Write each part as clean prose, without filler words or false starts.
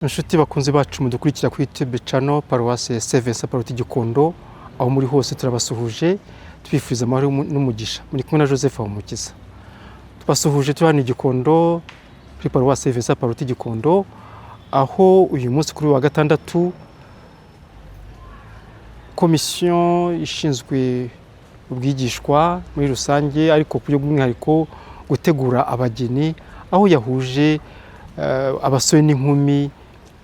Inshuti bakunze bacu mudukurikira kuri YouTube channel Paroisse Sevensa Paruti Gikondo, aho muri hose turabasuhuje twifuza amahoro n'umugisha. Muri kumwe na Joseph Umukiza. Tubasuhuje turani Gikondo kuri Paroisse Sevensa Paruti Gikondo, aho uyu munsi kuri wa gatandatu komisiyo ishinzwe ubwigishwa muri rusange ariko ku by'umwihariko gutegura abageni, aho yahuje abasore n'inkumi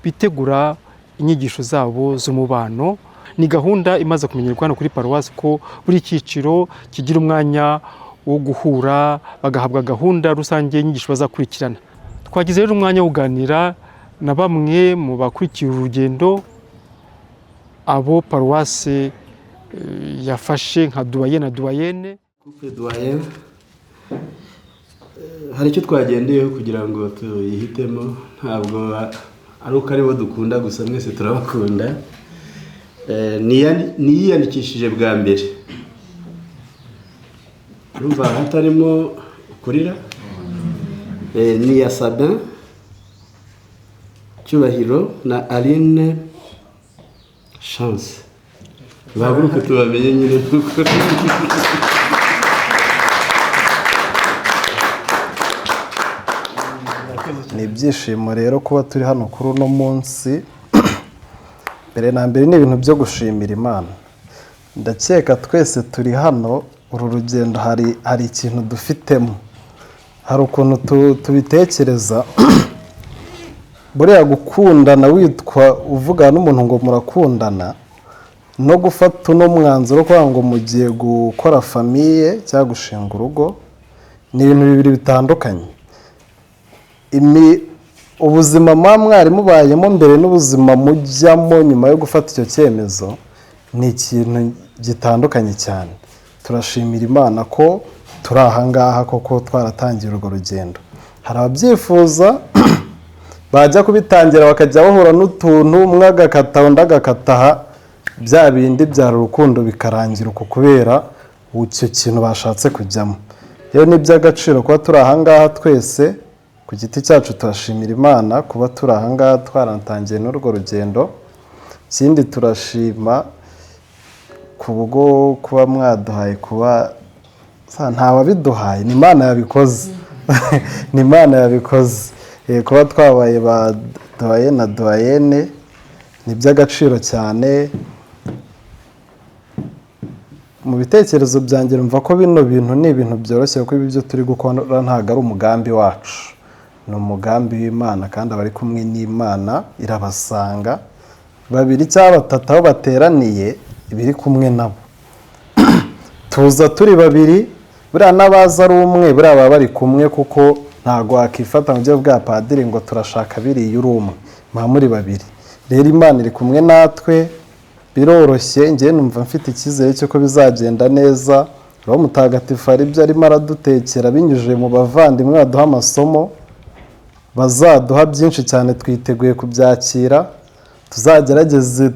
bitegura inyigisho zabo z'umubano. Ni gahunda imaze kumenyerwa hano kuri Paroisse ko buri cyiciro kigira umwanya wo guhura bagahabwa gahunda rusange y'inyigisho bazakurikirana. Twagize rero umwanya wo kuganira na bamwe mu bakurikiye urugendo abo Paroisse yafashe nka doyen na doyenne. Couple doyen hari icyo twagendeyeho kugira ngo tuyihitemo, ntabwo ari uko aribo dukunda gusa, mwese turabakunda. Niyiyandikishije bwa mbere, urumva hatarimo kurira. Ni ya Sabin Cyubahiro na Aline Chance. Bahaguruke tubamenye nyine kuko ni ibyishimo rero kuba turi hano kuri uno munsi. Mbere na mbere ni ibintu byo gushimira Imana. Ndakeka twese turi hano, uru rugendo hari ikintu dufitemo, hari ukuntu tubitekereza. Buriya gukundana witwa uvuga n'umuntu ngo murakundana, no gufata uno mwanzuro kugira ngo mugiye gukora famiye cyangwa gushinga urugo, ni ibintu bibiri bitandukanye. Ubuzima mwari mubayemo mbere n'ubuzima mujyamo nyuma yo gufata icyo cyemezo ni ikintu gitandukanye cyane. Turashimira Imana ko turi aha ngaha koko twaratangiye urwo rugendo. Hari ababyifuza bajya kubitangira bakajya bahura n'utuntu, umwe agakata undi agakataha, bya bindi byari urukundo bikarangira uko kubera icyo kintu bashatse kujyamo. Rero ni iby'agaciro kuba turi aha ngaha twese ku giti cyacu. Turashimira Imana kuba turi aha ngaha twaratangiye n'urwo rugendo. Ikindi turashima kubwo kuba mwaduhaye, kuba ntawabiduhaye, ni Imana yabikoze. Ni Imana yabikoze. Kuba twabaye ba doyen na doyenne ni iby'agaciro cyane. Mu bitekerezo byanjye numva ko bino bintu ni ibintu byoroshye, kuko ibyo turi gukora ntabwo ari umugambi wacu, ni umugambi w'Imana, kandi abari kumwe n'Imana irabasanga babiri cyangwa batatu aho bateraniye ibiri kumwe nabo. Tuza turi babiri, buriya n'abaza ari umwe buriya baba bari kumwe, kuko ntabwo wakifata mu buryo bwa padiri ngo turashaka biriya uri umwe, muba muri babiri. Rero Imana iri kumwe natwe, biroroshye. Njye numva mfite icyizere cy'uko bizagenda neza. Roho Mutagatifu hari ibyo arimo aradutekera binyujije mu bavandimwe baduha amasomo, bazaduha byinshi cyane. Twiteguye kubyakira, tuzagerageze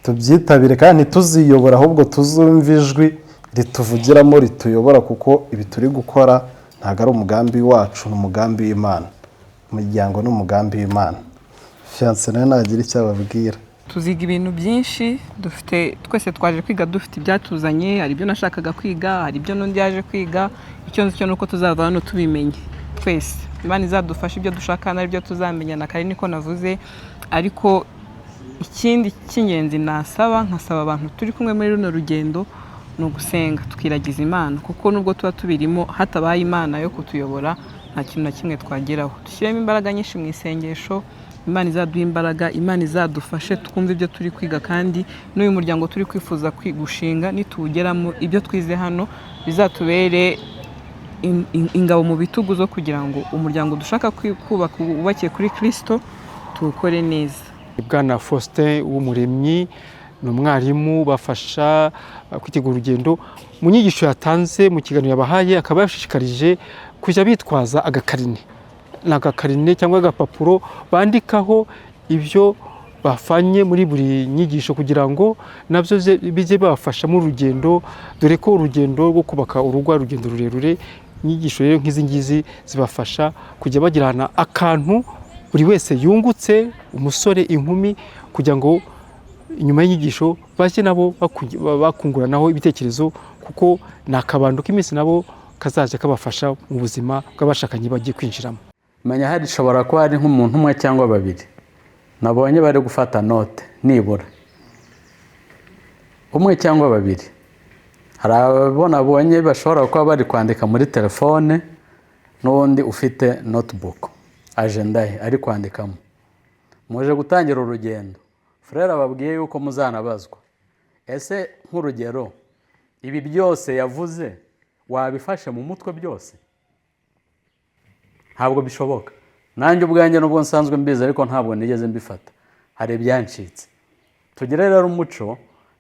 tubyitabire kandi ntituziyobora, ahubwo tuzumva ijwi rituvugiramo rituyobora, kuko ibi turi gukora ntabwo ari umugambi wacu, ni umugambi w'Imana. Umuryango ni umugambi w'Imana. Fiance nawe nagira icyo ababwira. Tuziga ibintu byinshi, twese twaje kwiga dufite ibyatuzanye. Hari ibyo nashakaga kwiga, hari ibyo n'undi yaje kwiga. Icyo nzi cyo nuko tuzava hano tubimenye twese. Imana izadufasha ibyo dushaka n'ibyo tuzamenyana, kare niko navuze. Ariko ikindi cy'ingenzi nkasaba abantu turi kumwe muri runo rugendo ni ugusenga, tukiragiza Imana, kuko nubwo tuba tubirimo hatabaye Imana yo kutuyobora nta kintu na kimwe twageraho. Dushyiremo imbaraga nyinshi mu isengesho. Imana izaduha imbaraga, Imana izadufashe twumve ibyo turi kwiga, kandi n'uyu muryango turi kwifuza gushinga nituwugeramo ibyo twize hano bizatubere ingabo mu bitugu zo kugira ngo umuryango dushaka kubaka wubakiye kuri Kristo tuwukore neza. Bwana Faustin w'Umuremyi ni umwarimu bafasha kwitegura urugendo. Mu nyigisho yatanze mu kiganiro yabahaye, akaba yashishikarije kujya bitwaza agakarine. Ni agakarine cyangwa agapapuro bandikaho ibyo bafanye muri buri nyigisho, kugira ngo nabyo bijye bafasha mu rugendo, dore ko urugendo rwo kubaka urugo ari urugendo rurerure. Inyigisho rero nk'izi ngizi zibafasha kujya bagirana akantu buri wese yungutse, umusore, inkumi, kugira ngo inyuma y'inyigisho bajye nabo bakunguranaho ibitekerezo, kuko ni akabando k'iminsi nabo kazaje kabafasha mu buzima bw'abashakanye bagiye kwinjiramo. menya hari ishobora kuba ari nk'umuntu umwe cyangwa babiri nabonye bari gufata note, nibura umwe cyangwa babiri. Hari abo nabonye bashobora kuba bari kwandika muri telefone, n'undi ufite notebook, agenda ye ari kwandikamo. Muje gutangira urugendo, frere ababwiye yuko muzanabazwa. Ese nk'urugero, ibi byose yavuze wabifashe mu mutwe byose? Ntabwo bishoboka. Nanjye ubwanjye nubwo nsanzwe mbizi ariko ntabwo nigeze mbifata, hari ibyancitse. Tugire rero umuco,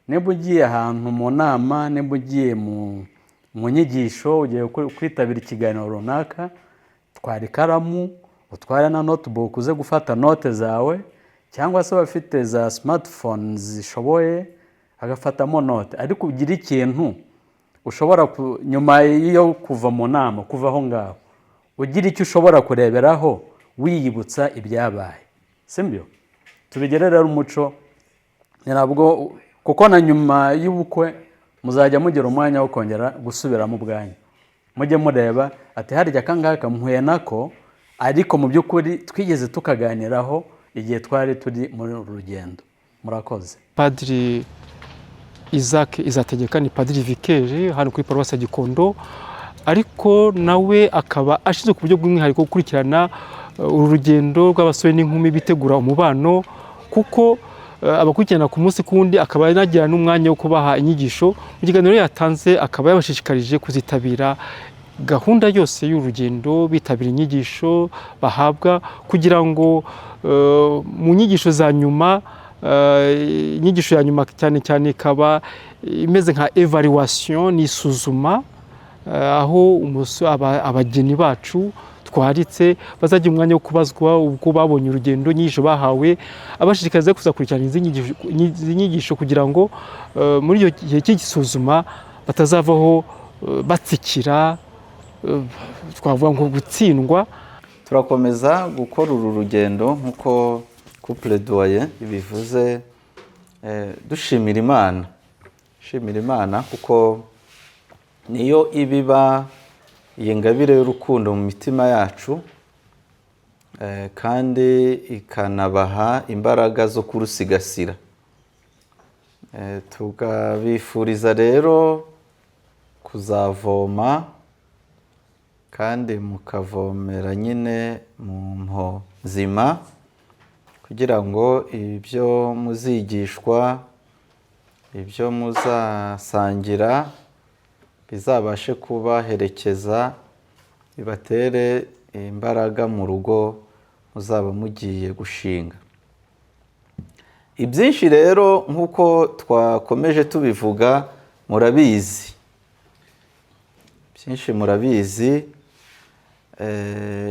niba ugiye ahantu mu nama, niba ugiye mu nyigisho, ugiye kwitabira ikiganiro runaka, twara ikaramu, utware na notebook uze gufata note zawe, cyangwa se bafite za smartphones zishoboye agafatamo note. Ariko ugira ikintu ushobora nyuma yo kuva mu nama, kuva aho ngaho, ugira icyo ushobora kureberaho wiyibutsa ibyabaye, simbyo? Tubigere rero umuco, ni nabwo kuko na nyuma y'ubukwe muzajya mugira umwanya wo kongera gusubiramo ubwanyu, mujye mureba ati harya kangaka mpuye nako, ariko mu by'ukuri twigeze tukaganiraho igihe twari turi muri urugendo. Murakoze. Padiri Isaac Izategeka ni padiri vikeri hano kuri paruwasi ya Gikondo, ariko nawe akaba ashinzwe ku buryo bw'umwihariko gukurikirana uru rugendo rw'abasore n'inkumi bitegura umubano, kuko abakurikirana ku munsi kundi akaba yanagira n'umwanya wo kubaha inyigisho. Mu kiganiro yatanze akaba yabashishikarije kuzitabira gahunda yose y'urugendo, bitabira inyigisho bahabwa, kugira ngo mu nyigisho za nyuma, inyigisho ya nyuma cyane cyane ikaba imeze nka evaluation, ni isuzuma, aho abageni bacu twaritse bazagira umwanya wo kubazwa uko babonye urugendo, inyigisho bahawe, abashishikariza kuzakurikirana izi nyigisho kugira ngo muri iyo gihe cy'igisuzuma batazavaho batsikira, twavuga ngo gutsindwa. Turakomeza gukora uru rugendo nk'uko couple doyen bivuze, dushimira Imana kuko niyo ibiba iyi ngabire y'urukundo mu mitima yacu, kandi ikanabaha imbaraga zo kurusigasira. Tukabifuriza rero kuzavoma, kandi mukavomera nyine mu mpo nzima, kugira ngo ibyo muzigishwa, ibyo muzasangira bizabashe kubaherekeza, bibatere imbaraga mu rugo muzaba mugiye gushinga. Ibyinshi rero nk'uko twakomeje tubivuga murabizi, byinshi murabizi.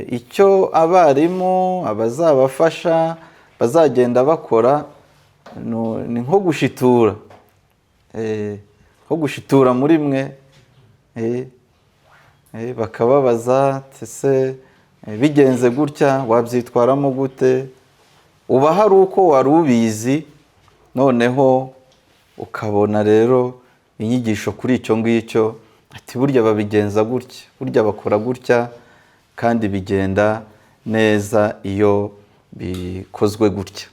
Icyo abarimu, abazabafasha bazagenda bakora ni nko gushitura, nko gushitura muri mwe, bakababaza ese bigenze gutya wabyitwaramo gute, uba hari uko wari ubizi, noneho ukabona rero inyigisho kuri icyo ngicyo, ati burya babigenza gutya, burya bakora gutya, kandi bigenda neza iyo bikozwe gutya.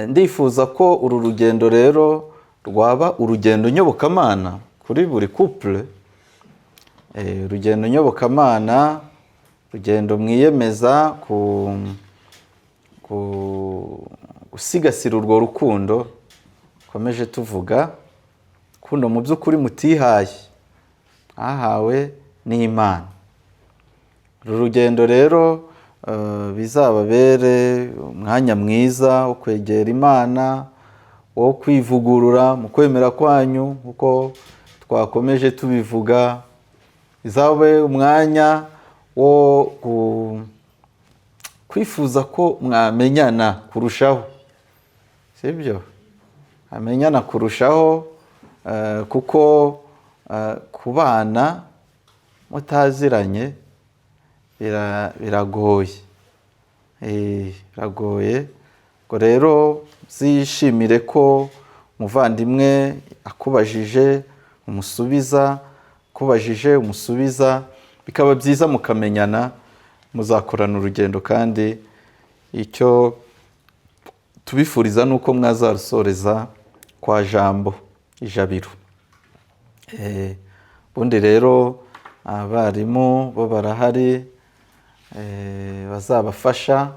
Ndifuza ko uru rugendo rero rwaba urugendo nyobokamana kuri buri couple, urugendo nyobokamana, urugendo mwiyemeza gusigasira urwo rukundo komeje tuvuga, rukundo mu by'ukuri mutihaye, ahawe n'Imana. Uru rugendo rero bizababere umwanya mwiza wo kwegera Imana, wo kwivugurura mu kwemera kwanyu kuko twakomeje tubivuga, bizabe umwanya wo kwifuza ko mwamenyana kurushaho, sibyo? Amenyana kurushaho, kuko kubana mutaziranye biragoye, biragoye. Ngo rero zishimire ko umuvandimwe akubajije umusubiza, akubajije umusubiza, bikaba byiza mukamenyana, muzakorana urugendo, kandi icyo tubifuriza ni uko mwazarusoreza kwa Jambo ijabiro. Ubundi rero abarimu bo barahari bazabafasha,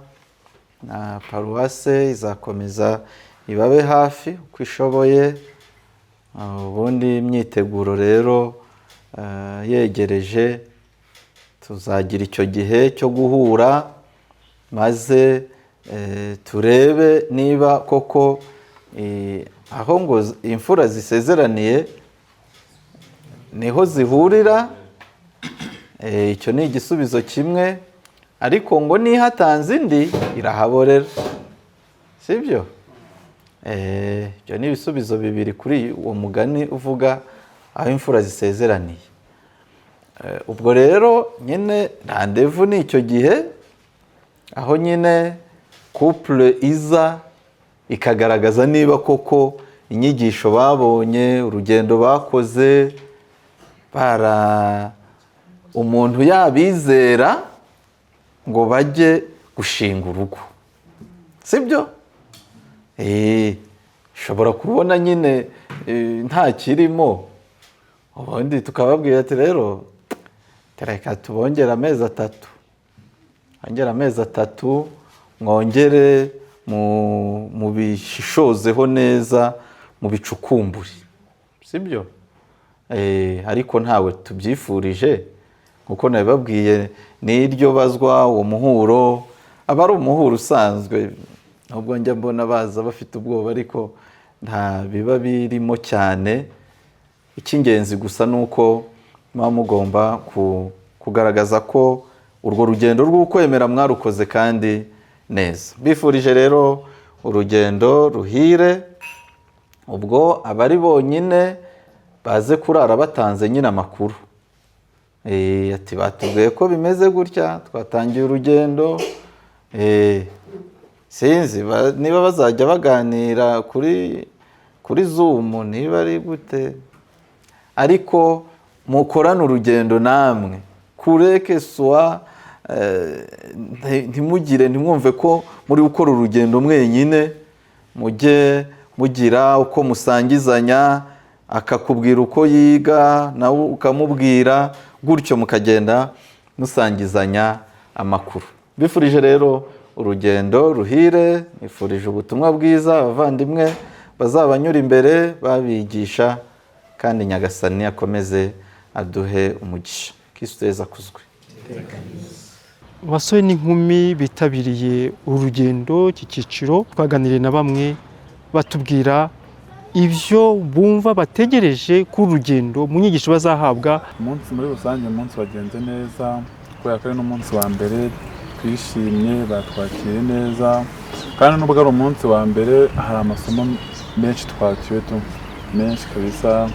na paruwase izakomeza ibabe hafi uko ishoboye. Ubundi imyiteguro rero yegereje, tuzagira icyo gihe cyo guhura, maze turebe niba koko aho ngo imfura zisezeraniye niho zihurira. Icyo ni igisubizo kimwe, ariko ngo nihatanze indi irahaborera, sibyo? Ibyo ni ibisubizo bibiri kuri uwo mugani uvuga aho imfura zisezeraniye. Ubwo rero nyine randevu ni icyo gihe, aho nyine couple iza ikagaragaza niba koko inyigisho babonye, urugendo bakoze, umuntu yabizera ngo bajye gushinga urugo, sibyo? Ushobora kubona nyine nta kirimo, ubundi tukababwira ati rero reka tubongere amezi 3, ongera amezi 3, mwongere mu bishishozeho neza, mu bicukumburi, sibyo? Ariko ntawe tubyifurije, kuko nabibabwiye n'iryo bazwa uwo muhuro aba ari umuhuro usanzwe. Nubwo njya mbona baza bafite ubwoba, ariko nta biba birimo cyane. Icy'ingenzi gusa ni uko muba mugomba kugaragaza ko urwo rugendo rw'ukwemera mwarukoze kandi neza. Bifurije rero urugendo ruhire. Ubwo abari bonyine baze kurara batanze nyine amakuru, ati batubwiye ko bimeze gutya, twatangiye urugendo. Sinzi niba bazajya baganira kuri Zoom, niba ari gute, ariko mukorane urugendo namwe, kureke swa ntimwumve ko muri gukora urugendo mwenyine. Mujye mugira uko musangizanya, akakubwira uko yiga nawe ukamubwira, gutyo mukagenda musangizanya amakuru. Bifurije rero urugendo ruhire, nifurije ubutumwa bwiza abavandimwe bazabanyura imbere babigisha, kandi Nyagasani akomeze aduhe umugisha. Kristo Yezu akuzwe. Abasore n'inkumi bitabiriye urugendo, iki cyiciro twaganiriye na bamwe batubwira ibyo bumva bategereje ku rugendo, mu nyigisho bazahabwa. Umunsi muri rusange, umunsi wagenze neza, kubera ko ari n'umunsi wa mbere, twishimye, batwakiriye neza, kandi nubwo ari umunsi wa mbere hari amasomo menshi twakiwe, menshi kabisa,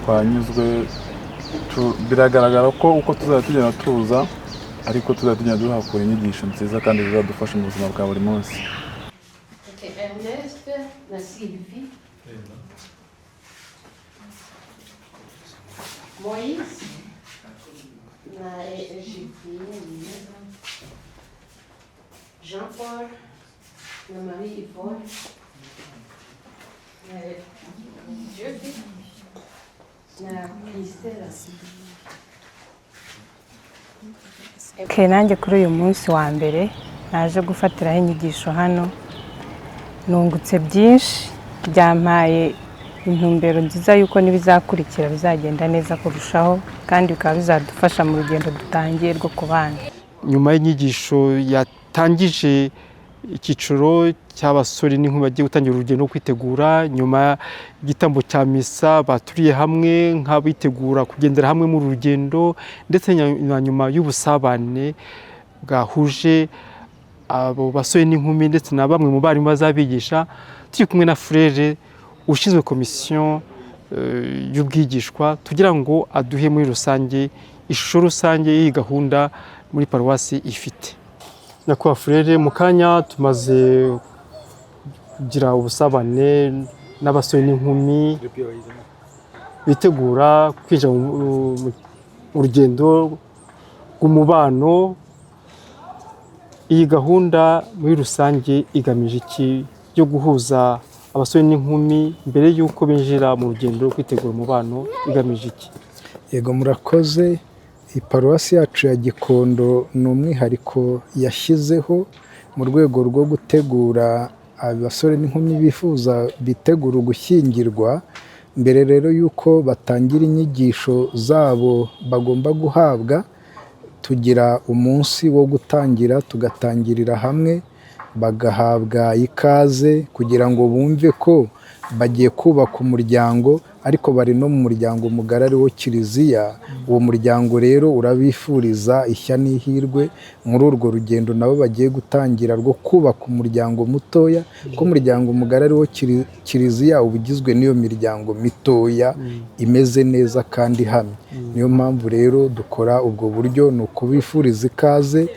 twanyuzwe. Biragaragara ko uko tuzajya tugenda tuza, ariko tuzajya tugenda duhakura inyigisho nziza kandi zizadufasha mu buzima bwa buri munsi. Ernest na Sylvie, Moïse na Eugénie, Jean-Paul na Marie-Yvonne, Judith na Christelle. Nanjye kuri uyu munsi wa mbere naje gufatiraho inyigisho hano, nungutse byinshi, byampaye intumbero nziza yuko n'ibizakurikira bizagenda neza kurushaho, kandi bikaba bizadufasha mu rugendo dutangiye rwo kubana. Nyuma y'inyigisho yatangije icyiciro cy'abasore n'inkumi bagiye gutangira urugendo rwo kwitegura, nyuma y'igitambo cya misa baturiye hamwe nk'abitegura kugendera hamwe mu rugendo, ndetse na nyuma y'ubusabane bwahuje abo basore n'inkumi ndetse na bamwe mu barimu bazabigisha, turi kumwe na frere ushinzwe komisiyo y'ubwigishwa, tugira ngo aduhe muri rusange ishusho rusange y'iyi gahunda muri paruwasi ifite. nyakubahwa Furere, mu kanya tumaze kugira ubusabane n'abasore n'inkumi bitegura kwinjira mu rugendo rw'umubano. Iyi gahunda muri rusange igamije iki yo guhuza abasore n'inkumi mbere y'uko binjira mu rugendo rwo kwitegura umubano, igamije iki? Yego murakoze. Iparuwasi yacu ya Gikondo ni umwihariko yashyizeho mu rwego rwo gutegura abasore n'inkumi bitegura gushyingirwa. Mbere rero y'uko batangira inyigisho zabo bagomba guhabwa, tugira umunsi wo gutangira, tugatangirira hamwe, bagahabwa ikaze kugira ngo bumve ko bagiye kubaka umuryango, ariko bari no mu muryango mugari ari wo Kiliziya. Uwo muryango rero urabifuriza ishya n'ihirwe muri urwo rugendo nabo bagiye gutangira rwo kubaka umuryango mutoya, ko umuryango mugari ari wo Kiliziya uba ugizwe n'iyo miryango mitoya imeze neza kandi ihamye. Niyo mpamvu rero dukora ubwo buryo, ni ukubifuriza ikaze,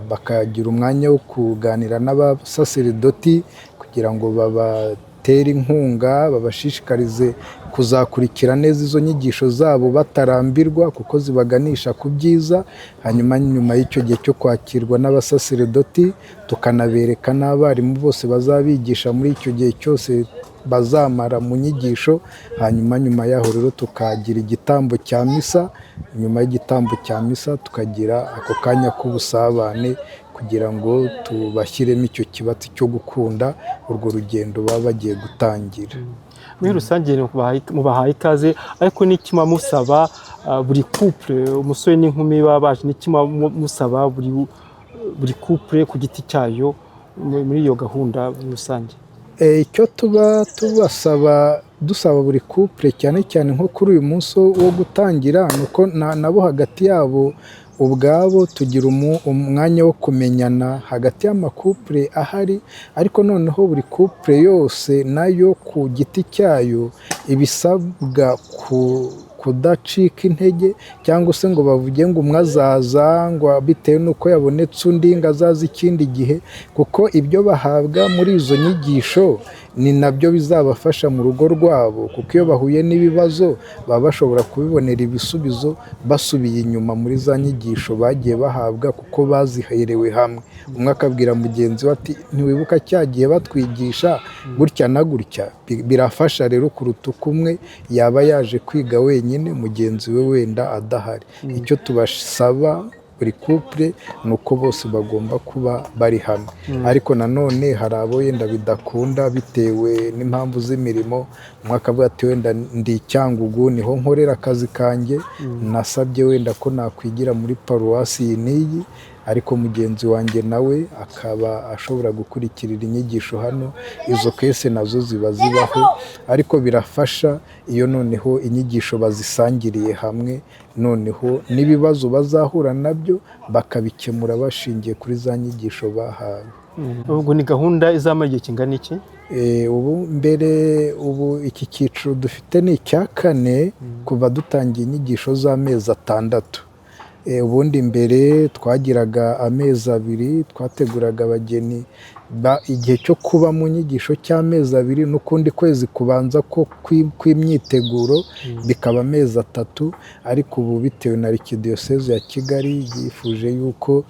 bakagira umwanya wo kuganira n'abasaseridoti kugira ngo babatere inkunga, babashishikarize kuzakurikira neza izo nyigisho zabo batarambirwa, kuko zibaganisha ku byiza. Hanyuma nyuma y'icyo gihe cyo kwakirwa n'abasaseridoti, tukanabereka n'abarimu bose bazabigisha muri icyo gihe cyose bazamara mu nyigisho. Hanyuma nyuma yaho rero tukagira igitambo cya misa. Nyuma y'igitambo cya misa tukagira ako kanya k'ubusabane kugira ngo tubashyiremo icyo kibatsi cyo gukunda urwo rugendo baba bagiye gutangira. Muri rusange mubahaye ikaze, ariko n'ikima musaba buri couple, umusore n'inkumi baba baje, n'ikima musaba buri couple ku giti cyayo muri iyo gahunda muri rusange? Icyo tuba dusaba buri couple cyane cyane nko kuri uyu munsi wo gutangira, ni uko nabo hagati yabo ubwabo tugira umwanya wo kumenyana hagati y'amakupure ahari, ariko noneho buri couple yose nayo ku giti cyayo ibisabwa kudacika intege, cyangwa se ngo bavuge ngo umwe azaza ngo bitewe n'uko yabonetse undi ngo azaze ikindi gihe, kuko ibyo bahabwa muri izo nyigisho ni nabyo bizabafasha mu rugo rwabo, kuko iyo bahuye n'ibibazo baba bashobora kubibonera ibisubizo basubiye inyuma muri za nyigisho bagiye bahabwa, kuko baziherewe hamwe. Umwe akabwira mugenzi we ati ntiwibuka cya gihe batwigisha gutya na gutya. Birafasha rero kuruta uko umwe yaba yaje kwiga wenyine mugenzi we wenda adahari. Icyo tubasaba buri couple ni uko bose bagomba kuba bari hamwe, ariko nanone hari abo yenda bidakunda bitewe n'impamvu z'imirimo. Umwe akavuga ati wenda ndi Cyangugu niho nkorera akazi kanjye, nasabye wenda ko nakwigira muri paruwasi iyi n'iyi, ariko mugenzi wanjye nawe akaba ashobora gukurikirira inyigisho hano. Izo kese nazo ziba zibaho, ariko birafasha iyo noneho inyigisho bazisangiriye hamwe, noneho n'ibibazo bazahura nabyo bakabikemura bashingiye kuri za nyigisho bahawe. Ubwo ni gahunda izamara igihe kingana iki? Ubu iki cyiciro dufite ni icya 4 kuva dutangiye inyigisho z'amezi 6. Ubundi mbere twagiraga amezi 2, twateguraga abageni igihe cyo kuba mu nyigisho cy'amezi 2, n'ukundi kwezi kubanza ko kw'imyiteguro bikaba amezi 3, ariko ubu bitewe na Arikidiyoseze ya Kigali yifuje yuko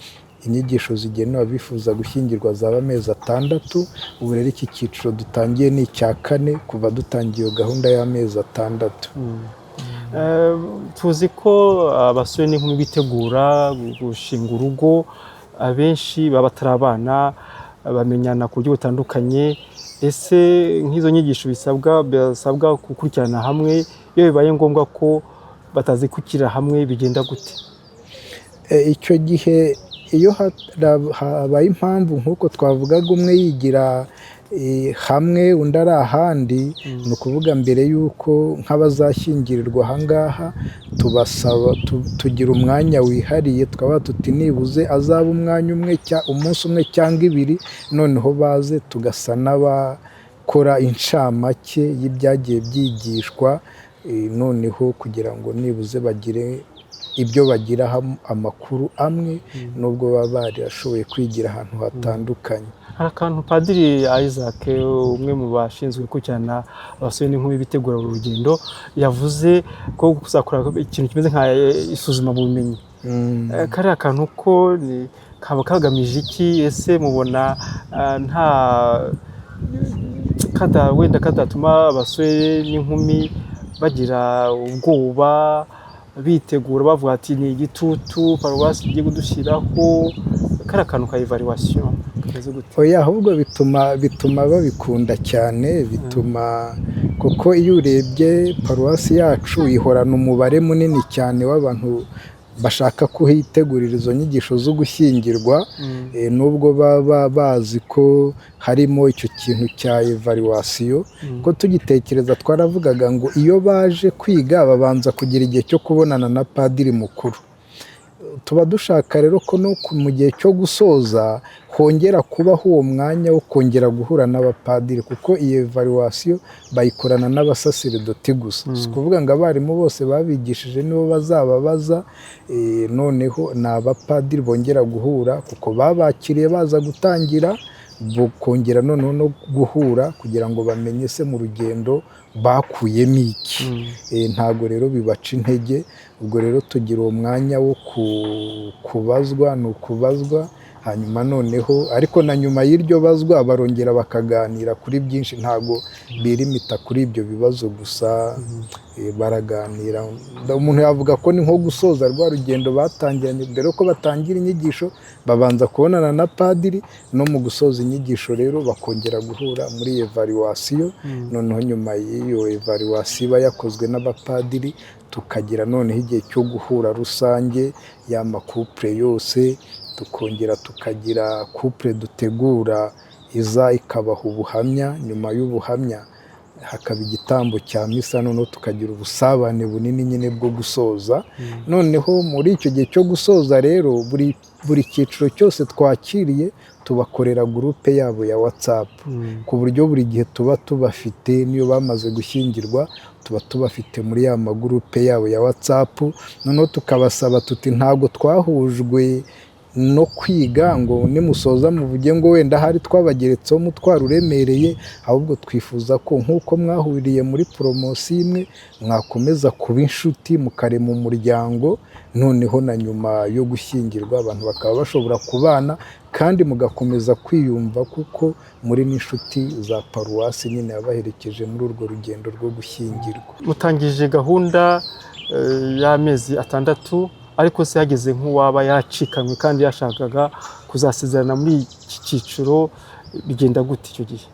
inyigisho zigenewe abifuza gushyingirwa zaba amezi 6. Ubu rero iki cyiciro dutangiye ni icya 4 kuva dutangiye iyo gahunda y'amezi 6. Tuzi ko abasore n'inkumi bitegura gushinga urugo, abenshi baba batarabana, bamenyana ku buryo butandukanye. Ese nk'izo nyigisho basabwa gukurikirana hamwe, iyo bibaye ngombwa ko batazikukira hamwe bigenda gute? Icyo gihe iyo habaye impamvu nk'uko twavugaga umwe yigira hamwe undi ari ahandi, ni ukuvuga mbere y'uko nk'abazashyingirirwa aha ngaha tugira umwanya wihariye, twaba tuti nibuze azaba umwanya umwe umunsi umwe cyangwa 2, noneho baze tugasa n'abakora inshamake y'ibyagiye byigishwa, noneho kugira ngo nibuze bagire ibyo bagiraho amakuru amwe nubwo baba barashoboye kwigira ahantu hatandukanye. hari akantu Padiri Isaac umwe mu bashinzwe gukurikirana abasore n'inkumi bitegura uru rugendo yavuze ko kuzakora ikintu kimeze nka isuzumabumenyi. Kariya kantu ko kaba kagamije iki? Ese mubona wenda kadatuma abasore n'inkumi bagira ubwoba bitegura bavuga ati ni igitutu paruwasi igiye kudushyiraho? Kariya kantu ka evaluation kameze gute? Oya, ahubwo bituma babikunda cyane, bituma kuko iyo urebye paruwasi yacu ihorana umubare munini cyane w'abantu bashaka kuhitegurira izo nyigisho zo gushyingirwa, nubwo baba bazi ko harimo icyo kintu cya evaluation. Ko tugitekereza twaravugaga ngo iyo baje kwiga babanza kugira igihe cyo kubonana na padiri mukuru. Tuba dushaka rero ko no mu gihe cyo gusoza hongera kubaho uwo mwanya wo kongera guhura n'abapadiri, kuko iyo evaluation bayikorana n'abasaseredoti gusa. Si ukuvuga ngo abarimu bose babigishije nibo bazababaza, noneho ni abapadiri bongera guhura kuko babakiriye baza gutangira, kongera noneho no guhura kugira ngo bamenye se mu rugendo bakuyemo iki. Ntabwo rero bibaca intege. Ubwo rero tugira uwo mwanya wo kubazwa, ni ukubazwa hanyuma noneho, ariko na nyuma y'iryo bazwa barongera bakaganira kuri byinshi, ntabwo birimita kuri ibyo bibazo gusa, baraganira. Umuntu yavuga ko ni nko gusoza rwa rugendo batangiranye. Mbere ko batangira inyigisho babanza kubonana na padiri, no mu gusoza inyigisho rero bakongera guhura muri evaluation. Noneho nyuma y'iyo evaluation iba yakozwe n'abapadiri, tukagira noneho igihe cyo guhura rusange y'amakupure yose, tukongera tukagira couple dutegura iza ikabaha ubuhamya. Nyuma y'ubuhamya hakaba igitambo cya misa, noneho tukagira ubusabane bunini nyine bwo gusoza. Noneho muri icyo gihe cyo gusoza rero buri cyiciro cyose twakiriye tubakorera gurupe yabo ya WhatsApp, ku buryo buri gihe tuba tubafite, niyo bamaze gushyingirwa tuba tubafite muri ya magurupe yabo ya WhatsApp. Noneho tukabasaba tuti ntabwo twahujwe no kwiga ngo nimusoza muvuge ngo wenda hari twabageretseho umutwaro uremereye, ahubwo twifuza ko nk'uko mwahuriye muri poromosiyo imwe mwakomeza kuba inshuti mukarema umuryango, noneho na nyuma yo gushyingirwa abantu bakaba bashobora kubana kandi mugakomeza kwiyumva kuko muri n'inshuti za paruwasi nyine yabaherekeje muri urwo rugendo rwo gushyingirwa. Mutangije gahunda y'amezi 6, ariko se hageze nk'uwaba yacikanywe kandi yashakaga kuzasezerana muri iki cyiciro, bigenda gute icyo gihe?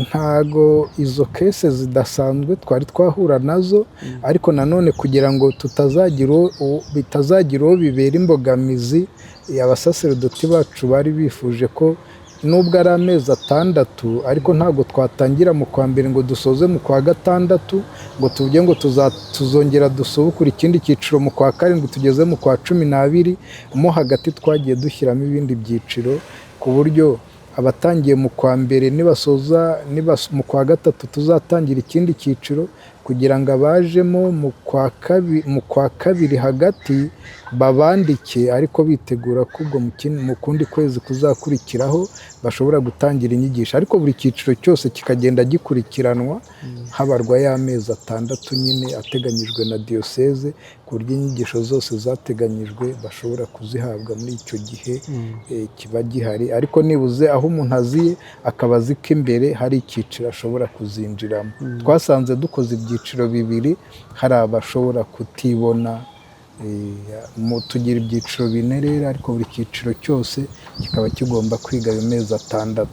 Ntago izo kese zidasanzwe twari twahura nazo, ariko nanone kugira ngo bitazagira uwo bibera imbogamizi, abasaseredoti bacu bari bifuje ko nubwo ari amezi 6, ariko ntabwo twatangira mu kwa mbere ngo dusoze mu kwa 6, ngo tuvuge ngo tuzongera dusubukura ikindi cyiciro mu kwa 7 tugeze mu kwa 12. Mo hagati twagiye dushyiramo ibindi byiciro, ku buryo abatangiye mu kwa mbere nibasoza mu kwa 3 tuzatangira ikindi cyiciro, kugira ngo abajemo mu kwa kabiri hagati babandike, ariko bitegura ko ubwo mu kundi kwezi kuzakurikiraho bashobora gutangira inyigisho. Ariko buri cyiciro cyose kikagenda gikurikiranwa habarwa y'amezi 6 nyine ateganyijwe na diyoseze, ku buryo inyigisho zose zateganyijwe bashobora kuzihabwa muri icyo gihe kiba gihari. Ariko nibuze aho umuntu aziye akaba azi ko imbere hari icyiciro ashobora kuzinjiramo. Twasanze dukoze ibyiciro 2, hari abashobora kutibona. Tugira ibyiciro 4 rero, ariko buri cyiciro cyose kikaba kigomba kwiga ayo mezi 6.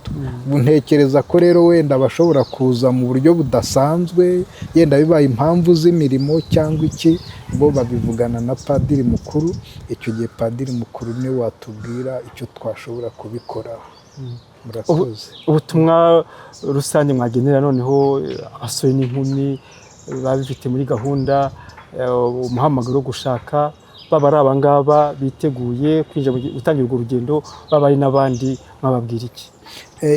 Ntekereza ko rero wenda bashobora kuza mu buryo budasanzwe, yenda bibaye impamvu z'imirimo cyangwa iki, bo babivugana na padiri mukuru. Icyo gihe padiri mukuru niwe watubwira icyo twashobora kubikoraho. Ubutumwa rusange mwagenera noneho abasore n'inkumi babifite muri gahunda umuhamagaro wo gushaka, baba ari abangaba biteguye kwinjira gutangira urwo rugendo, baba ari n'abandi mwababwira iki?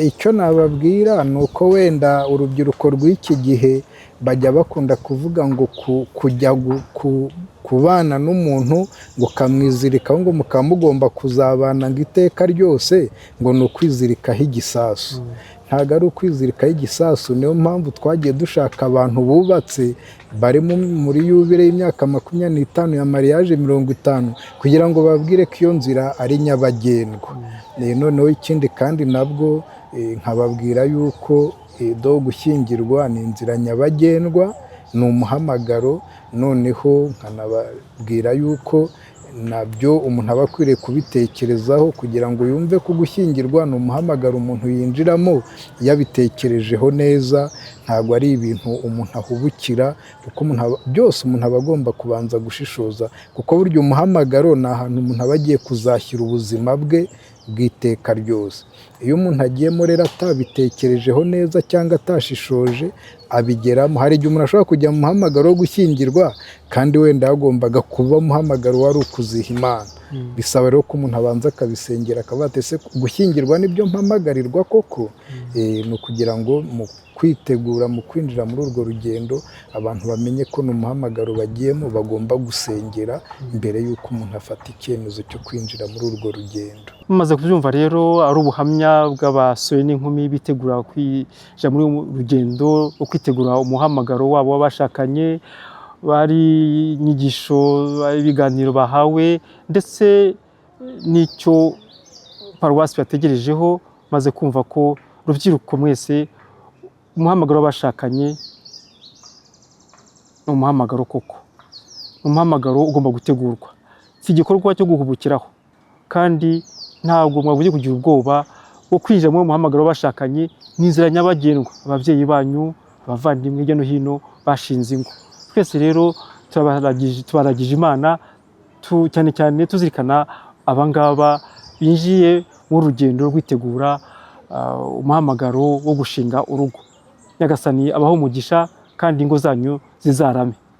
Icyo nababwira ni uko wenda urubyiruko rw'iki gihe bajya bakunda kuvuga ngo kujya kubana n'umuntu ngo ukamwizirikaho ngo mukaba mugomba kuzabana ngo iteka ryose, ngo ni ukwizirikaho igisasu. Ntabwo ari ukwizirikaho igisasu. Niyo mpamvu twagiye dushaka abantu bubatse bari muri yubile y'imyaka 25 ya mariage 50 kugira ngo babwire ko iyo nzira ari nyabagendwa. Noneho ikindi kandi nabwo nkababwira yuko do gushyingirwa ni inzira nyabagendwa, ni umuhamagaro. Noneho nkanababwira yuko nabyo umuntu aba akwiriye kubitekerezaho kugira ngo yumve ko gushyingirwa ni umuhamagaro umuntu yinjiramo yabitekerejeho neza. Ntabwo ari ibintu umuntu ahubukira, kuko byose umuntu aba agomba kubanza gushishoza, kuko burya umuhamagaro ni ahantu umuntu aba agiye kuzashyira ubuzima bwe bw'iteka ryose. Iyo umuntu agiyemo rero atabitekerejeho neza cyangwa atashishoje abigeramo. Hari igihe umuntu ashobora kujya mu muhamagaro wo gushyingirwa kandi wenda yagombaga kuba umuhamagaro wari ukuziha Imana. Bisaba rero ko umuntu abanza akabisengera akavuga ati ese gushyingirwa nibyo mpamagarirwa koko? Ni ukugira ngo mu kwitegura mu kwinjira muri urwo rugendo abantu bamenye ko ni umuhamagaro bagiyemo bagomba gusengera mbere y'uko umuntu afata icyemezo cyo kwinjira muri urwo rugendo. Mumaze kubyumva rero ari ubuhamya bw'abasore n'inkumi bitegura kwinjira muri urugendo rwo kwitegura umuhamagaro wabo w'abashakanye, bari inyigisho ibiganiro bahawe ndetse n'icyo paruwasi bategerejeho. Maze kumva ko rubyiruko mwese umuhamagaro w'abashakanye ni umuhamagaro koko, ni umuhamagaro ugomba gutegurwa, si igikorwa cyo guhubukiraho. Kandi ntabwo mwabuye kugira ubwoba bwo kwinjira muri umuhamagaro w'abashakanye. Ni inzira nyabagendwa. Ababyeyi banyu, abavandimwe hirya no hino bashinze ingo. Twese rero tubaragije Imana, cyane cyane tuzirikana abangaba binjiye mu rugendo rwo kwitegura umuhamagaro wo gushinga urugo. Nyagasani abaho umugisha kandi ingo zanyu zizarame.